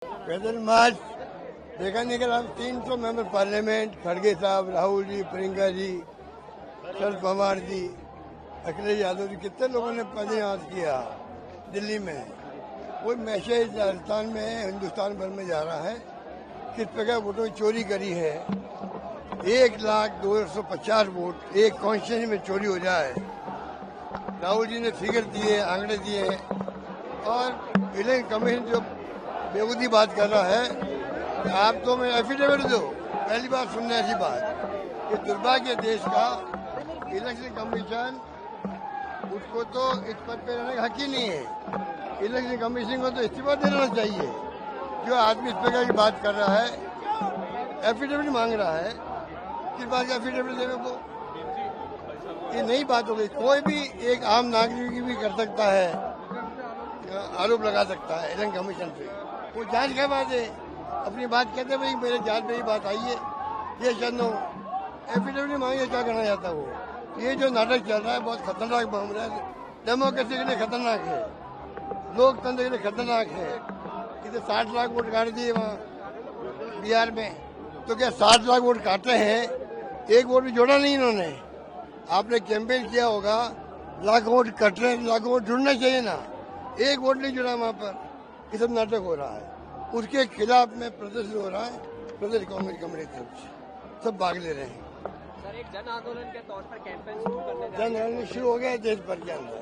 पैदल मार्च देखा निकला 300 मेंबर पार्लियामेंट, खड़गे साहब, राहुल जी, प्रियंका जी, शरद पवार जी, अखिलेश यादव जी, कितने लोगों ने पैदल मार्च किया दिल्ली में। कोई मैसेज राजस्थान में हिंदुस्तान भर में जा रहा है किस प्रकार वोटों की चोरी करी है। 1,02,50 वोट एक कॉन्स्टिट्यूंसी में चोरी हो जाए। राहुल जी ने फिगर दिए, आंकड़े दिए और इलेक्शन कमीशन जो बेबूदी बात कर रहा है कि आप तो मैं एफिडेविट दो। पहली बार सुनने ऐसी बात, ये दुर्भाग्य देश का। इलेक्शन कमीशन उसको तो इस पद पे रहने का हक ही नहीं है। इलेक्शन कमीशन को तो इस्तीफा देना चाहिए। जो आदमी इस प्रकार की बात कर रहा है, एफिडेविट मांग रहा है, किस बात का एफिडेविट देने को? ये नई बात हो गई। कोई भी एक आम नागरिक भी कर सकता है, आरोप लगा सकता है इलेक्शन कमीशन पे। वो जांच का बात है, अपनी बात कहते भाई मेरे जांच में ही बात आई है, ये चंदो एफिडेविट मांगे, क्या करना चाहता वो। ये जो नाटक चल रहा है बहुत खतरनाक मामला है। डेमोक्रेसी के लिए खतरनाक है, लोकतंत्र के लिए खतरनाक है। इधर 60 लाख वोट काट दिए वहाँ बिहार में, तो क्या 60 लाख वोट काटे हैं? एक वोट भी जोड़ा नहीं इन्होंने। आपने कैंपेन किया होगा, लाखों वोट कट रहे, लाखों वोट जुड़ना चाहिए ना, एक वोट नहीं जुड़ा वहाँ पर। ये सब नाटक हो रहा है, उसके खिलाफ में प्रदर्शन हो रहा है। प्रदेश कांग्रेस कमेटी की तरफ से सब भाग ले रहे हैं। सर, एक जन आंदोलन के तौर पर कैंपेन शुरू करने जा जन आंदोलन शुरू हो गया है देश भर के अंदर।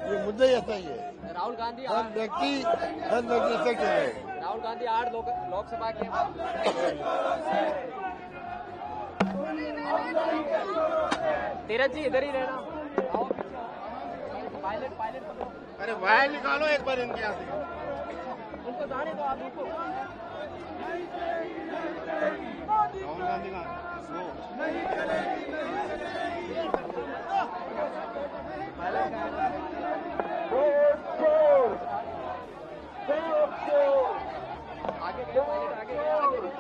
ये मुद्दा ही ऐसा ही है। राहुल गांधी हर व्यक्ति ऐसा कह रहे हैं। राहुल गांधी 8 लोकसभा के तीरथ जी इधर ही रहना। पायलट पकड़ो। अरे वायर निकालो एक बार इनके यहाँ से। उनको जाने दो, आप उनको। राहुल गांधी का आगे गए, पायलट आगे गए, आगे गए।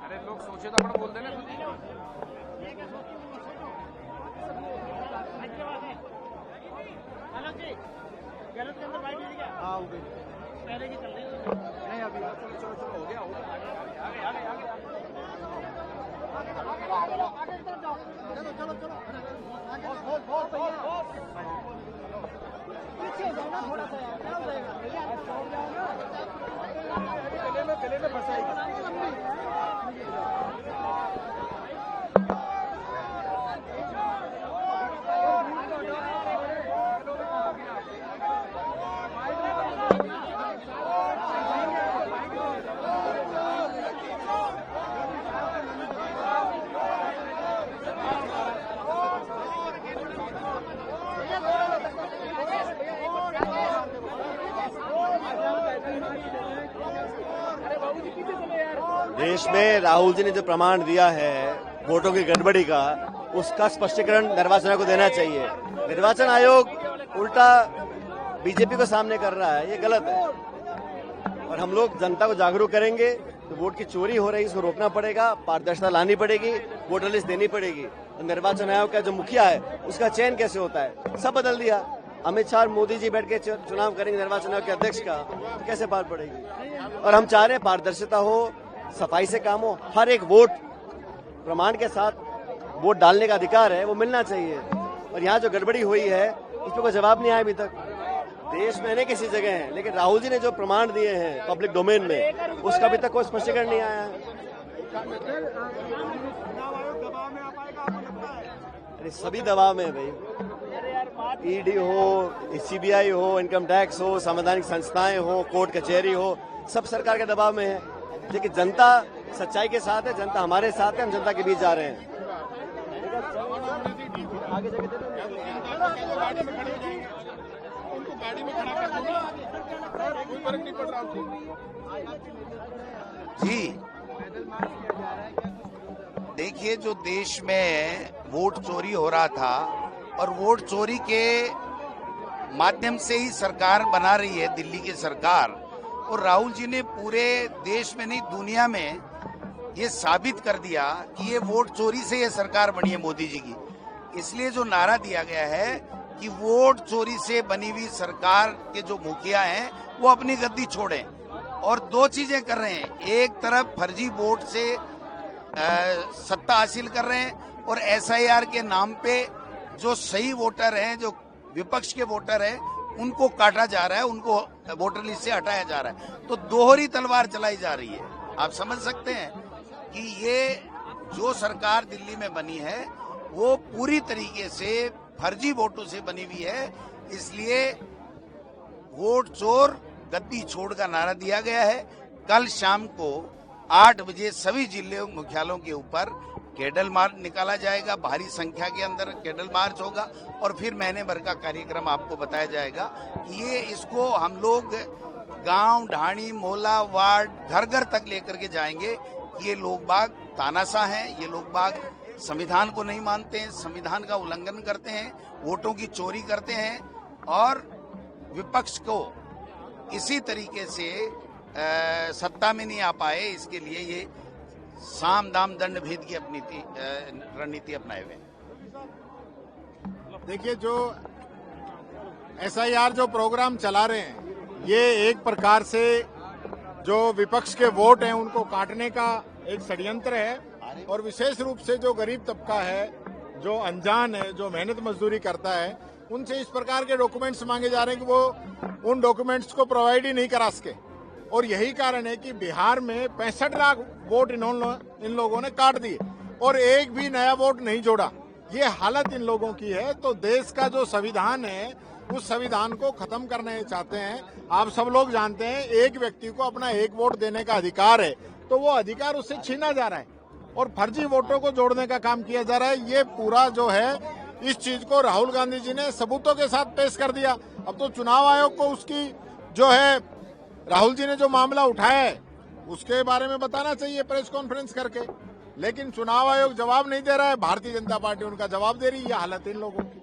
अरे लोग सोचे तो अपना बोल देना। हाँ हो गई पहले की चल रही है। नहीं अभी चलो हो गया आगे आगे आगे चलो पीछे जाना थोड़ा सा गले में फंसाएगी। देश में राहुल जी ने जो प्रमाण दिया है वोटों की गड़बड़ी का, उसका स्पष्टीकरण निर्वाचन आयोग को देना चाहिए। निर्वाचन आयोग उल्टा बीजेपी को सामने कर रहा है, ये गलत है। और हम लोग जनता को जागरूक करेंगे तो वोट की चोरी हो रही है, इसको रोकना पड़ेगा, पारदर्शिता लानी पड़ेगी, वोटर लिस्ट देनी पड़ेगी। तो निर्वाचन आयोग का जो मुखिया है उसका चयन कैसे होता है, सब बदल दिया। अमित शाह और मोदी जी बैठ के चुनाव करेंगे निर्वाचन आयोग के अध्यक्ष का, तो कैसे पार पड़ेगी। और हम चाह रहे हैं पारदर्शिता हो, सफाई से काम हो, हर एक वोट प्रमाण के साथ वोट डालने का अधिकार है वो मिलना चाहिए। और यहाँ जो गड़बड़ी हुई है उस पर कोई जवाब नहीं आया अभी तक। देश में अनेक ऐसी जगह है, लेकिन राहुल जी ने जो प्रमाण दिए हैं पब्लिक डोमेन में, उसका अभी तक कोई स्पष्टीकरण नहीं आया है। अरे सभी दबाव में है भाई। ईडी हो, सीबीआई हो, इनकम टैक्स हो, संवैधानिक संस्थाएं हो, कोर्ट कचहरी हो, सब सरकार के दबाव में है। लेकिन जनता सच्चाई के साथ है, जनता हमारे साथ है, हम जनता के बीच जा रहे हैं। आगे जगह उनको गाड़ी में खड़ा कर दो, कोई फर्क नहीं पड़ रहा जी। देखिए, जो देश में वोट चोरी हो रहा था और वोट चोरी के माध्यम से ही सरकार बना रही है दिल्ली की सरकार, और राहुल जी ने पूरे देश में नहीं दुनिया में ये साबित कर दिया कि ये वोट चोरी से ये सरकार बनी है मोदी जी की। इसलिए जो नारा दिया गया है कि वोट चोरी से बनी हुई सरकार के जो मुखिया हैं वो अपनी गद्दी छोड़ें, और दो चीजें कर रहे हैं। एक तरफ फर्जी वोट से सत्ता हासिल कर रहे हैं और एसआईआर के नाम पे जो सही वोटर हैं, जो विपक्ष के वोटर हैं, उनको काटा जा रहा है, उनको वोटर लिस्ट से हटाया जा रहा है। तो दोहरी तलवार चलाई जा रही है। आप समझ सकते हैं कि ये जो सरकार दिल्ली में बनी है वो पूरी तरीके से फर्जी वोटों से बनी हुई है। इसलिए वोट चोर गद्दी छोड़ का नारा दिया गया है। कल शाम को 8 बजे सभी जिले मुख्यालयों के ऊपर कैडल मार्च निकाला जाएगा, भारी संख्या के अंदर कैडल मार्च होगा, और फिर महीने भर का कार्यक्रम आपको बताया जाएगा। ये इसको हम लोग गांव, ढाणी, मोहल्ला, वार्ड, घर घर तक लेकर के जाएंगे। ये लोग बाग तानाशाह हैं, ये लोग बाग संविधान को नहीं मानते हैं, संविधान का उल्लंघन करते हैं, वोटों की चोरी करते हैं, और विपक्ष को इसी तरीके से सत्ता में नहीं आ पाए, इसके लिए ये साम दाम दंड भेद की अपनी रणनीति अपनाए हुए। देखिए, जो एसआईआर जो प्रोग्राम चला रहे हैं, ये एक प्रकार से जो विपक्ष के वोट हैं उनको काटने का एक षड्यंत्र है, और विशेष रूप से जो गरीब तबका है, जो अनजान है, जो मेहनत मजदूरी करता है, उनसे इस प्रकार के डॉक्यूमेंट्स मांगे जा रहे हैं कि वो उन डॉक्यूमेंट्स को प्रोवाइड ही नहीं करा सके। और यही कारण है कि बिहार में 65 लाख वोट इन लोगों ने काट दिए और एक भी नया वोट नहीं जोड़ा। ये हालत इन लोगों की है। तो देश का जो संविधान है उस संविधान को खत्म करने चाहते हैं। आप सब लोग जानते हैं, एक व्यक्ति को अपना एक वोट देने का अधिकार है, तो वो अधिकार उससे छीना जा रहा है और फर्जी वोटों को जोड़ने का काम किया जा रहा है। ये पूरा जो है, इस चीज को राहुल गांधी जी ने सबूतों के साथ पेश कर दिया। अब तो चुनाव आयोग को उसकी जो है, राहुल जी ने जो मामला उठाया है उसके बारे में बताना चाहिए प्रेस कॉन्फ्रेंस करके, लेकिन चुनाव आयोग जवाब नहीं दे रहा है, भारतीय जनता पार्टी उनका जवाब दे रही है। ये हालत इन लोगों की।